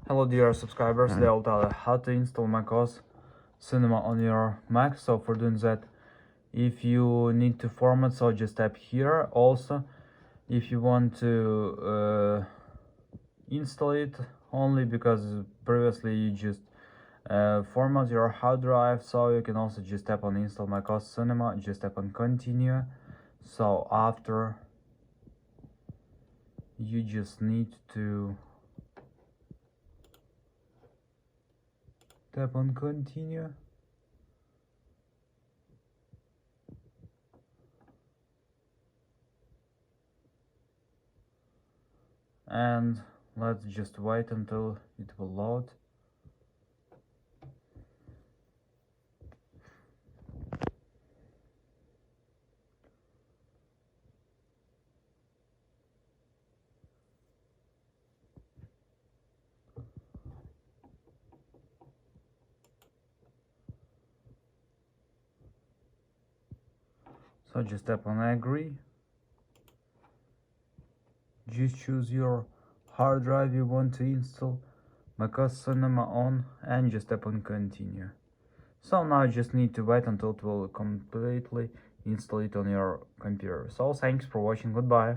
Hello dear subscribers, today I'll tell you how to install macOS Sonoma on your Mac. So for doing that, if you need to format, so just tap here. Also, if you want to install it only because previously you just format your hard drive, so you can also just tap on install macOS Sonoma, just tap on continue. So after, you just need to tap on continue. And let's just wait until it will load. So just tap on agree. Just choose your hard drive you want to install macOS Sonoma on and just tap on continue. So now you just need to wait until it will completely install it on your computer. So thanks for watching, goodbye.